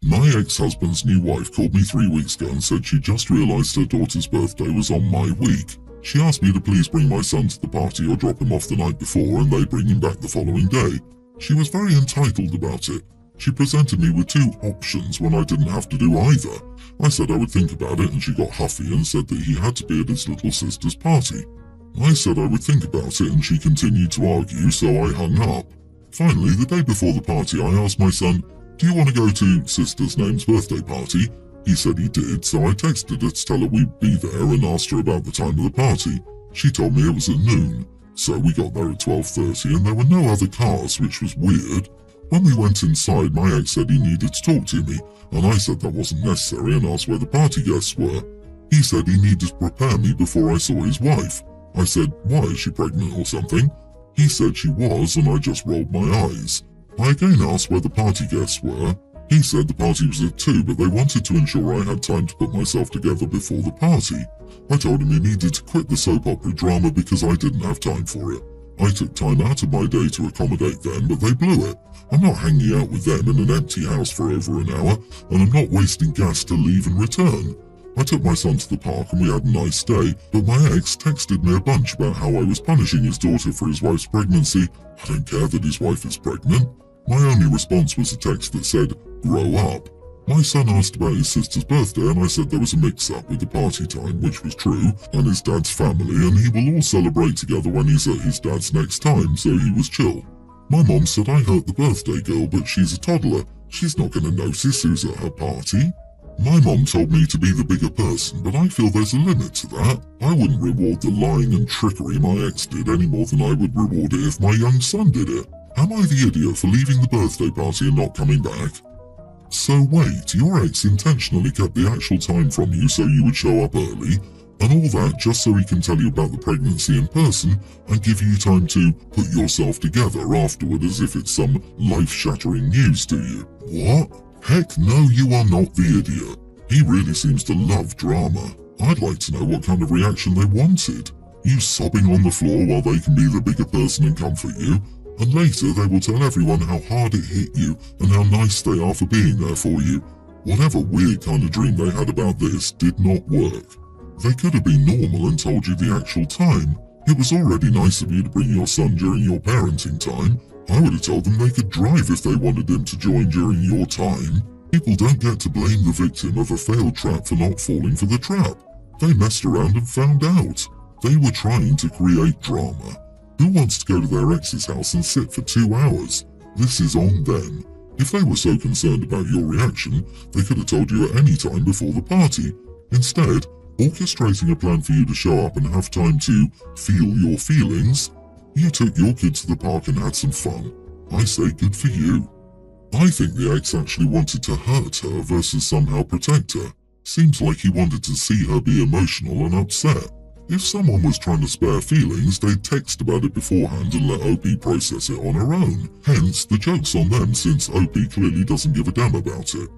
My ex-husband's new wife called me 3 weeks ago and said she just realised her daughter's birthday was on my week. She asked me to please bring my son to the party or drop him off the night before and they'd bring him back the following day. She was very entitled about it. She presented me with 2 options when I didn't have to do either. I said I would think about it and she got huffy and said that he had to be at his little sister's party. I said I would think about it and she continued to argue, so I hung up. Finally, the day before the party, I asked my son, "Do you want to go to Sister's Name's birthday party?" He said he did, so I texted her to tell her we'd be there and asked her about the time of the party. She told me it was at noon, so we got there at 12:30 and there were no other cars, which was weird. When we went inside, my ex said he needed to talk to me, and I said that wasn't necessary and asked where the party guests were. He said he needed to prepare me before I saw his wife. I said, "Why, is she pregnant or something?" He said she was, and I just rolled my eyes. I again asked where the party guests were. He said the party was at 2, but they wanted to ensure I had time to put myself together before the party. I told him he needed to quit the soap opera drama because I didn't have time for it. I took time out of my day to accommodate them, but they blew it. I'm not hanging out with them in an empty house for over an hour, and I'm not wasting gas to leave and return. I took my son to the park and we had a nice day, but my ex texted me a bunch about how I was punishing his daughter for his wife's pregnancy. I don't care that his wife is pregnant. My only response was a text that said, "Grow up." My son asked about his sister's birthday and I said there was a mix-up with the party time, which was true, and his dad's family, and he will all celebrate together when he's at his dad's next time, so he was chill. My mom said I hurt the birthday girl, but she's a toddler. She's not going to notice who's at her party. My mom told me to be the bigger person, but I feel there's a limit to that. I wouldn't reward the lying and trickery my ex did any more than I would reward it if my young son did it. Am I the idiot for leaving the birthday party and not coming back? So wait, your ex intentionally kept the actual time from you so you would show up early, and all that just so he can tell you about the pregnancy in person and give you time to put yourself together afterward as if it's some life-shattering news to you. What? Heck no, you are not the idiot. He really seems to love drama. I'd like to know what kind of reaction they wanted. You sobbing on the floor while they can be the bigger person and comfort you, and later they will tell everyone how hard it hit you and how nice they are for being there for you. Whatever weird kind of dream they had about this did not work. They could have been normal and told you the actual time. It was already nice of you to bring your son during your parenting time. I would have told them they could drive if they wanted him to join during your time. People don't get to blame the victim of a failed trap for not falling for the trap. They messed around and found out. They were trying to create drama. Who wants to go to their ex's house and sit for 2 hours? This is on them. If they were so concerned about your reaction, they could have told you at any time before the party. Instead, orchestrating a plan for you to show up and have time to feel your feelings, you took your kid to the park and had some fun. I say good for you. I think the ex actually wanted to hurt her versus somehow protect her. Seems like he wanted to see her be emotional and upset. If someone was trying to spare feelings, they'd text about it beforehand and let OP process it on her own. Hence, the joke's on them since OP clearly doesn't give a damn about it.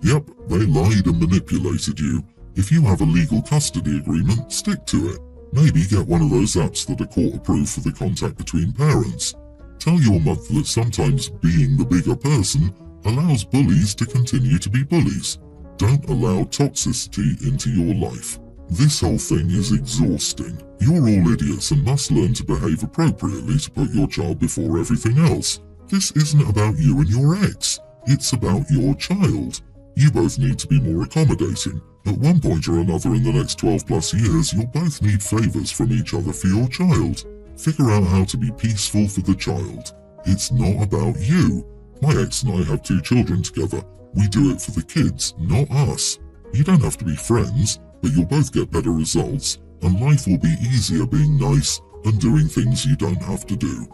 Yep, they lied and manipulated you. If you have a legal custody agreement, stick to it. Maybe get one of those apps that are court-approved for the contact between parents. Tell your mother that sometimes being the bigger person allows bullies to continue to be bullies. Don't allow toxicity into your life. This whole thing is exhausting. You're all idiots and must learn to behave appropriately to put your child before everything else. This isn't about you and your ex. It's about your child. You both need to be more accommodating. At one point or another in the next 12 plus years, you'll both need favours from each other for your child. Figure out how to be peaceful for the child. It's not about you. My ex and I have 2 children together. We do it for the kids, not us. You don't have to be friends, but you'll both get better results, and life will be easier being nice and doing things you don't have to do.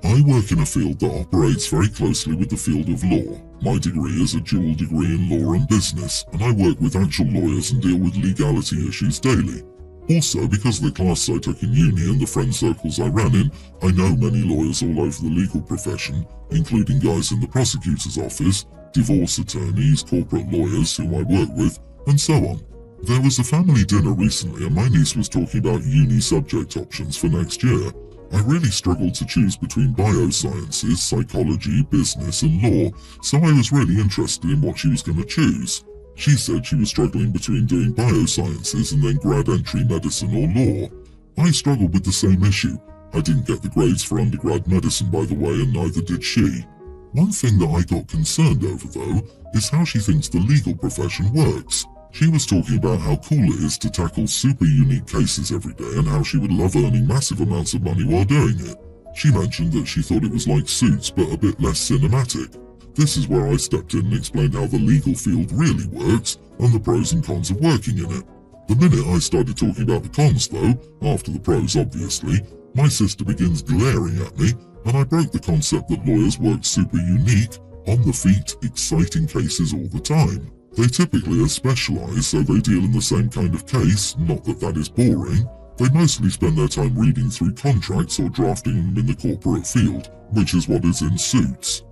I work in a field that operates very closely with the field of law. My degree is a dual degree in law and business, and I work with actual lawyers and deal with legality issues daily. Also, because of the classes I took in uni and the friend circles I ran in, I know many lawyers all over the legal profession, including guys in the prosecutor's office, divorce attorneys, corporate lawyers who I work with, and so on. There was a family dinner recently and my niece was talking about uni subject options for next year. I really struggled to choose between biosciences, psychology, business and law, so I was really interested in what she was going to choose. She said she was struggling between doing biosciences and then grad entry medicine or law. I struggled with the same issue. I didn't get the grades for undergrad medicine, by the way, and neither did she. One thing that I got concerned over, though, is how she thinks the legal profession works. She was talking about how cool it is to tackle super unique cases every day and how she would love earning massive amounts of money while doing it. She mentioned that she thought it was like Suits but a bit less cinematic. This is where I stepped in and explained how the legal field really works and the pros and cons of working in it. The minute I started talking about the cons, though, after the pros obviously, my sister begins glaring at me, and I broke the concept that lawyers work super unique, on the feet, exciting cases all the time. They typically are specialised, so they deal in the same kind of case, not that that is boring. They mostly spend their time reading through contracts or drafting them in the corporate field, which is what is in Suits.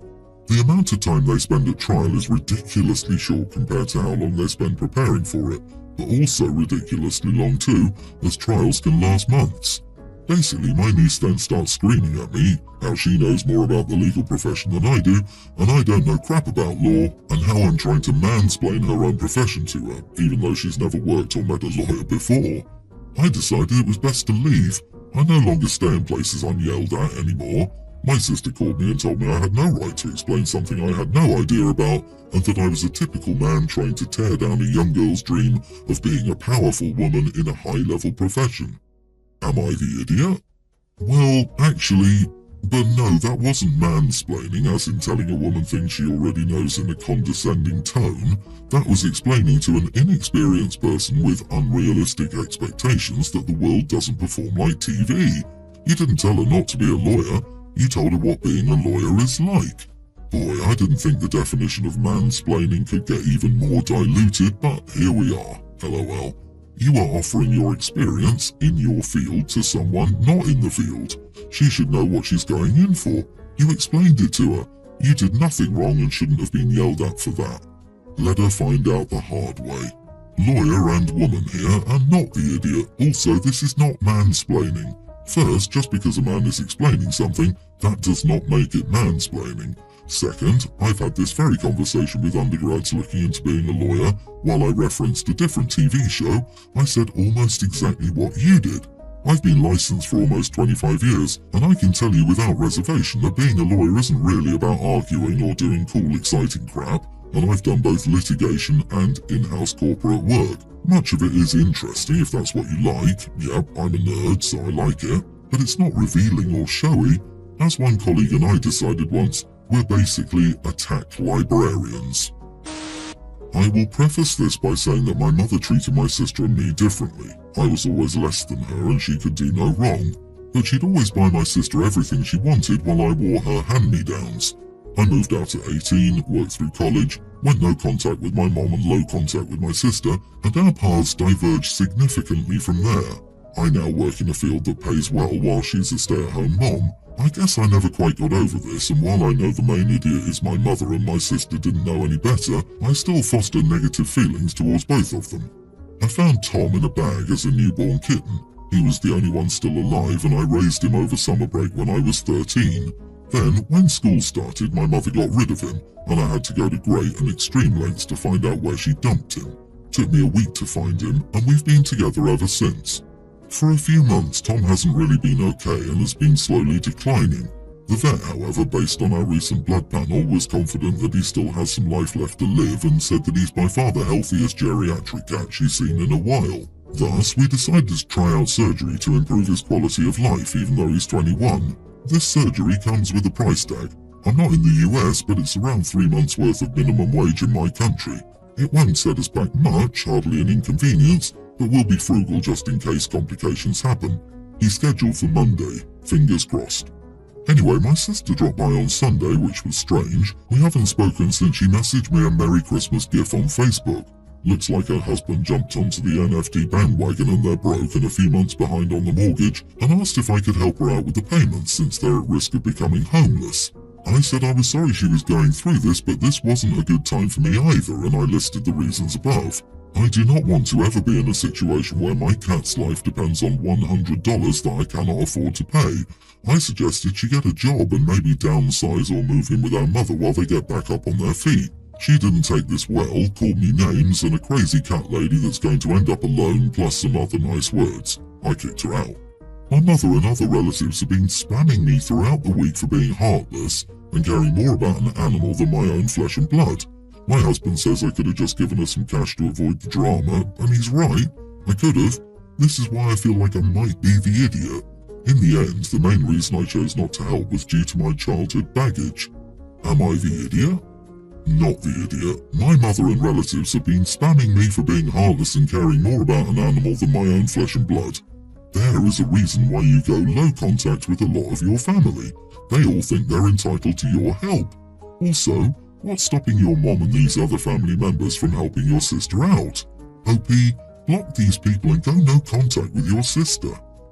The amount of time they spend at trial is ridiculously short compared to how long they spend preparing for it, but also ridiculously long too, as trials can last months. Basically, my niece then starts screaming at me how she knows more about the legal profession than I do, and I don't know crap about law, and how I'm trying to mansplain her own profession to her, even though she's never worked or met a lawyer before. I decided it was best to leave. I no longer stay in places I'm yelled at anymore. My sister called me and told me I had no right to explain something I had no idea about, and that I was a typical man trying to tear down a young girl's dream of being a powerful woman in a high-level profession. Am I the idiot? Well, actually, but no, that wasn't mansplaining, as in telling a woman things she already knows in a condescending tone. That was explaining to an inexperienced person with unrealistic expectations that the world doesn't perform like TV. You didn't tell her not to be a lawyer, you told her what being a lawyer is like. Boy, I didn't think the definition of mansplaining could get even more diluted, but here we are. LOL. You are offering your experience in your field to someone not in the field. She should know what she's going in for. You explained it to her. You did nothing wrong and shouldn't have been yelled at for that. Let her find out the hard way. Lawyer and woman here are not the idiot. Also, this is not mansplaining. First, just because a man is explaining something, that does not make it mansplaining. Second, I've had this very conversation with undergrads looking into being a lawyer. While I referenced a different TV show, I said almost exactly what you did. I've been licensed for almost 25 years, and I can tell you without reservation that being a lawyer isn't really about arguing or doing cool, exciting crap, and I've done both litigation and in-house corporate work. Much of it is interesting if that's what you like. Yep, I'm a nerd, so I like it, but it's not revealing or showy. As one colleague and I decided once, we're basically attack librarians. I will preface this by saying that my mother treated my sister and me differently. I was always less than her and she could do no wrong, but she'd always buy my sister everything she wanted while I wore her hand-me-downs. I moved out at 18, worked through college, went no contact with my mom and low contact with my sister, and our paths diverged significantly from there. I now work in a field that pays well while she's a stay-at-home mom. I guess I never quite got over this, and while I know the main idiot is my mother and my sister didn't know any better, I still foster negative feelings towards both of them. I found Tom in a bag as a newborn kitten. He was the only one still alive, and I raised him over summer break when I was 13. Then, when school started, my mother got rid of him, and I had to go to great and extreme lengths to find out where she dumped him. Took me a week to find him, and we've been together ever since. For a few months, Tom hasn't really been okay and has been slowly declining. The vet, however, based on our recent blood panel, was confident that he still has some life left to live and said that he's by far the healthiest geriatric cat she's seen in a while. Thus, we decided to try out surgery to improve his quality of life even though he's 21. This surgery comes with a price tag. I'm not in the US, but it's around 3 months' worth of minimum wage in my country. It won't set us back much, hardly an inconvenience, but we'll be frugal just in case complications happen. He's scheduled for Monday, fingers crossed. Anyway, my sister dropped by on Sunday, which was strange. We haven't spoken since she messaged me a Merry Christmas gif on Facebook. Looks like her husband jumped onto the NFT bandwagon and they're broke and a few months behind on the mortgage, and asked if I could help her out with the payments since they're at risk of becoming homeless. I said I was sorry she was going through this, but this wasn't a good time for me either, and I listed the reasons above. I do not want to ever be in a situation where my cat's life depends on $100 that I cannot afford to pay. I suggested she get a job and maybe downsize or move in with our mother while they get back up on their feet. She didn't take this well, called me names and a crazy cat lady that's going to end up alone, plus some other nice words. I kicked her out. My mother and other relatives have been spamming me throughout the week for being heartless and caring more about an animal than my own flesh and blood. My husband says I could have just given her some cash to avoid the drama, and he's right. I could have. This is why I feel like I might be the idiot. In the end, the main reason I chose not to help was due to my childhood baggage. Am I the idiot? Not the idiot. My mother and relatives have been spamming me for being heartless and caring more about an animal than my own flesh and blood. There is a reason why you go low contact with a lot of your family. They all think they're entitled to your help. Also, what's stopping your mom and these other family members from helping your sister out? OP, block these people and go no contact with your sister.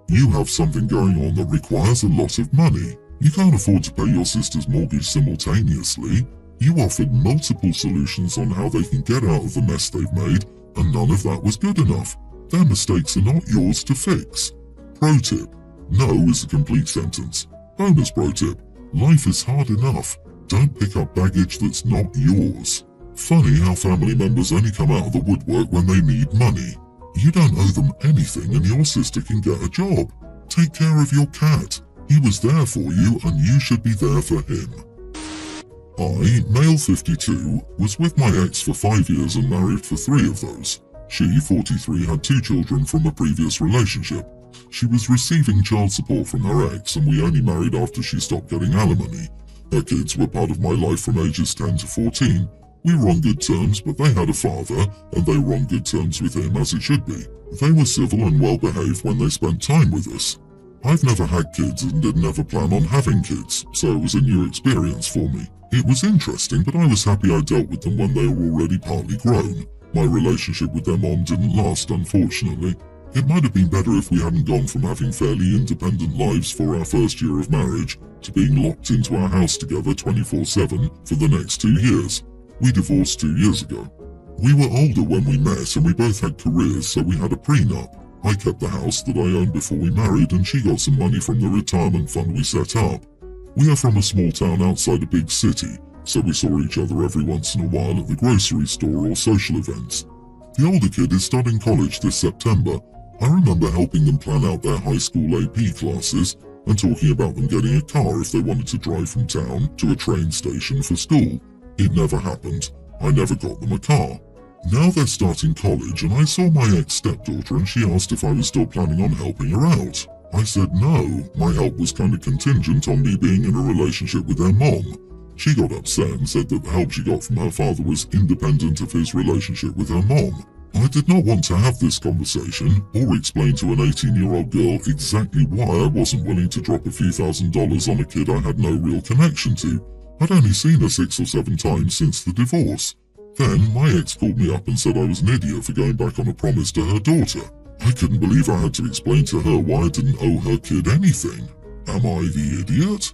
You have something going on that requires a lot of money. You can't afford to pay your sister's mortgage simultaneously. You offered multiple solutions on how they can get out of the mess they've made, and none of that was good enough. Their mistakes are not yours to fix. Pro tip: no is a complete sentence. Bonus pro tip: life is hard enough. Don't pick up baggage that's not yours. Funny how family members only come out of the woodwork when they need money. You don't owe them anything and your sister can get a job. Take care of your cat. He was there for you and you should be there for him. I, male 52, was with my ex for 5 years and married for 3 of those. She, 43, had 2 children from a previous relationship. She was receiving child support from her ex and we only married after she stopped getting alimony. Her kids were part of my life from ages 10 to 14. We were on good terms, but they had a father, and they were on good terms with him as it should be. They were civil and well behaved when they spent time with us. I've never had kids and didn't ever plan on having kids, so it was a new experience for me. It was interesting, but I was happy I dealt with them when they were already partly grown. My relationship with their mom didn't last, unfortunately. It might have been better if we hadn't gone from having fairly independent lives for our first year of marriage to being locked into our house together 24/7 for the next 2 years. We divorced 2 years ago. We were older when we met and we both had careers, so we had a prenup. I kept the house that I owned before we married and she got some money from the retirement fund we set up. We are from a small town outside a big city, so we saw each other every once in a while at the grocery store or social events. The older kid is starting college this September. I remember helping them plan out their high school AP classes and talking about them getting a car if they wanted to drive from town to a train station for school. It never happened. I never got them a car. Now they're starting college and I saw my ex-stepdaughter and she asked if I was still planning on helping her out. I said no, my help was kind of contingent on me being in a relationship with their mom. She got upset and said that the help she got from her father was independent of his relationship with her mom. I did not want to have this conversation or explain to an 18-year-old girl exactly why I wasn't willing to drop a few $1,000s on a kid I had no real connection to. I'd only seen her 6 or 7 times since the divorce. Then my ex called me up and said I was an idiot for going back on a promise to her daughter. I couldn't believe I had to explain to her why I didn't owe her kid anything. Am I the idiot?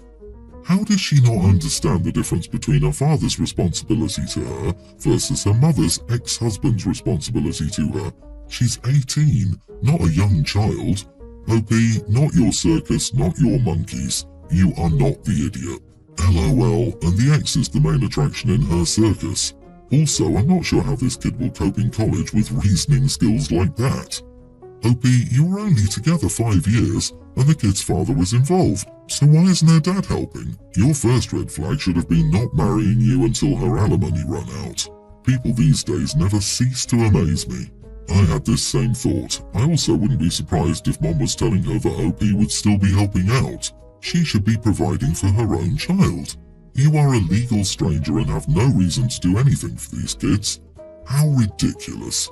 How does she not understand the difference between her father's responsibility to her versus her mother's ex-husband's responsibility to her? She's 18, not a young child. OP, not your circus, not your monkeys. You are not the idiot. LOL, and the ex is the main attraction in her circus. Also, I'm not sure how this kid will cope in college with reasoning skills like that. OP, you were only together 5 years, and the kid's father was involved, so why isn't her dad helping? Your first red flag should have been not marrying you until her alimony run out. People these days never cease to amaze me. I had this same thought. I also wouldn't be surprised if Mom was telling her that OP would still be helping out. She should be providing for her own child. You are a legal stranger and have no reason to do anything for these kids. How ridiculous.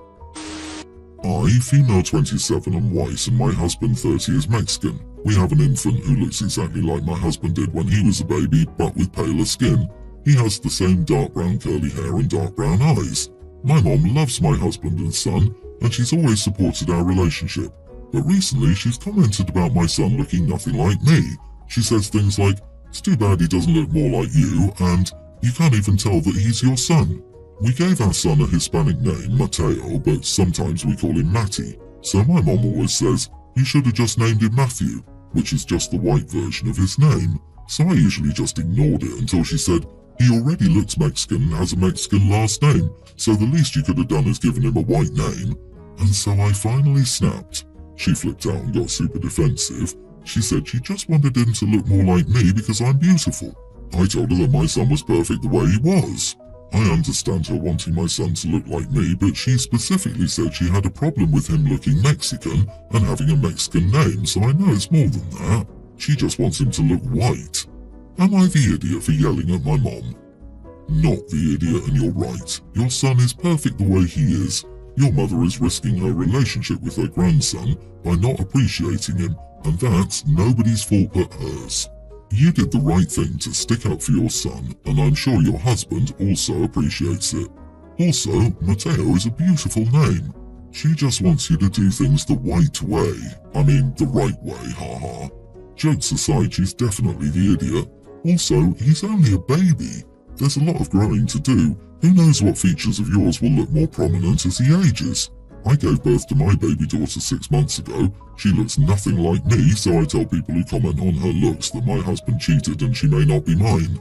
I, female 27 and white, and my husband 30 is Mexican. We have an infant who looks exactly like my husband did when he was a baby, but with paler skin. He has the same dark brown curly hair and dark brown eyes. My mom loves my husband and son, and she's always supported our relationship. But recently she's commented about my son looking nothing like me. She says things like, "It's too bad he doesn't look more like you," and "You can't even tell that he's your son." We gave our son a Hispanic name, Mateo, but sometimes we call him Matty. So my mom always says, you should have just named him Matthew, which is just the white version of his name. So I usually just ignored it until she said, he already looks Mexican and has a Mexican last name, so the least you could have done is given him a white name. And so I finally snapped. She flipped out and got super defensive. She said she just wanted him to look more like me because I'm beautiful. I told her that my son was perfect the way he was. I understand her wanting my son to look like me, but she specifically said she had a problem with him looking Mexican and having a Mexican name, so I know it's more than that. She just wants him to look white. Am I the idiot for yelling at my mom? Not the idiot, and you're right. Your son is perfect the way he is. Your mother is risking her relationship with her grandson by not appreciating him, and that's nobody's fault but hers. You did the right thing to stick up for your son, and I'm sure your husband also appreciates it. Also, Mateo is a beautiful name. She just wants you to do things the white way. I mean, the right way, haha. Jokes aside, she's definitely the idiot. Also, he's only a baby. There's a lot of growing to do. Who knows what features of yours will look more prominent as he ages? I gave birth to my baby daughter 6 months ago. She looks nothing like me, so I tell people who comment on her looks that my husband cheated and she may not be mine.